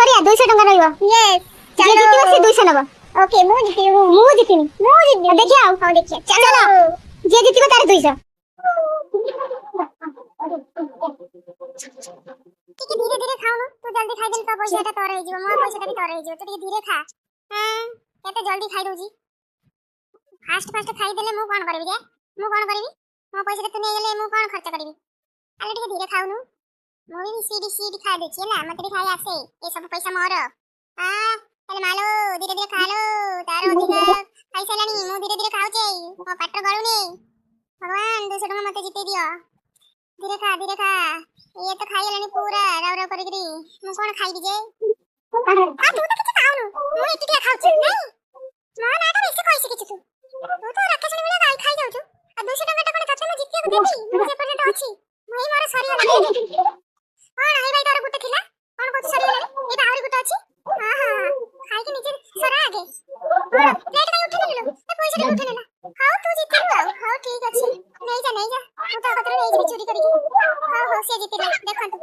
କରିବା 200 ଟଙ୍କା ରହିବ। यस ଯିଏ चलो ଜିତିବ ସେ 200 ନବ। ओके ମୁଁ ଜିତିବି ମୁଁ ଜିତିନି। ଦେଖିଆ ଆଉ। ହଉ ଦେଖିଆ ଚलो ଯିଏ ଜିତିବ ତାର 200। ଟିକେ ଧୀରେ ଧୀରେ ଖାଉनु ତୁ ଜଲ୍ଦି ଖାଇଦେଲେ ତ ପଇସାଟା ତୋର ହେଇଯିବ ମୋ ପଇସାଟା ବି ତୋର ହେଇଯିବ ତୁ ଟିକେ ଧୀରେ ଖା। ହାଁ କେତେ ଜଲ୍ଦି ଖାଇ ଦଉଚି। ଫାଷ୍ଟ ଖାଇଦେଲେ ମୁଁ କଣ କରିବି ଯେ ମୁଁ କଣ କରିବି ମୋ ପଇସାଟା ତୁ ନେଇଗଲେ ମୁଁ କଣ ଖର୍ଚ୍ଚ କରିବି। ଆରେ ଟିକେ ଧୀରେ ଖାଉनु ମୁଁ ବି ସିଡ଼ି ଖାଇ ଦେଉଛି ହେଲା ମତେ ବି ଖାଇ ଆସେ ଏ ସବୁ ପଇସା ମୋର। ତାହେଲେ ମାଲୋ ଧୀରେ ଧୀରେ ଖାଲୋ ତାର ଅଧିକା ଖାଇସାରିଲାଣି ମୁଁ ଧୀରେ ଧୀରେ ଖାଉଛି ମୋ ପାଟ ଗଳୁନି। ଭଗବାନ 200 ଟଙ୍କା ମତେ ଜିତେଇ ଦିଅ। ଧୀରେ ଖା ଇଏ ତ ଖାଇଗଲାଣି ପୁରା ରାଉ ରାଉ କରିକିରି ମୁଁ କଣ ଖାଇବି ଯେ। ତୁ ତ କିଛି ଖାଉନୁ ମୁଁ ଏତିକି ଖାଉଛି ନାଇଁ ମୋ ନାଟା ବେଶୀ କହିଛି କିଛି ତୁ ତ ରାକ୍ଷସଣୀ ଭଳିଆ ଖାଇ ଯାଉଛୁ ଆଉ 200 ଟଙ୍କା ଟା କଣ ତତେ ମୁଁ ଜିତିବାକୁ ଦେବି ମୁଁ ଯେ ପର୍ଯ୍ୟନ୍ତ ଅଛି ମୁଁ ମୋର ସରିଗଲାଣି। କଣ ଏଇ ଭାଇ ତାର ଗୋଟେ ଥିଲା କଣ କହୁଛୁ ସରିଗଲାଣି ଏଇଟା ଆହୁରି ଗୋଟେ ଅଛି। ଖାଇକି ନିଜେ ସରା ଆଗେ କଣ ପ୍ଲେଟ କାଇଁ ଉଠେଇ ନେଲୁ ଏ ପଇସା ଟା ଉଠେଇ ନେଲା। ହଉ ତୁ ଜିତିଲୁ ଆଉ ହଉ ଠିକ ଅଛି ନେଇଯା ମୁଁ ତୋ କତିରୁ ନେଇଯିବି ଚୋରି କରିକି। ହଉ ସେ ଜିତିଲା ଦେଖନ୍ତୁ।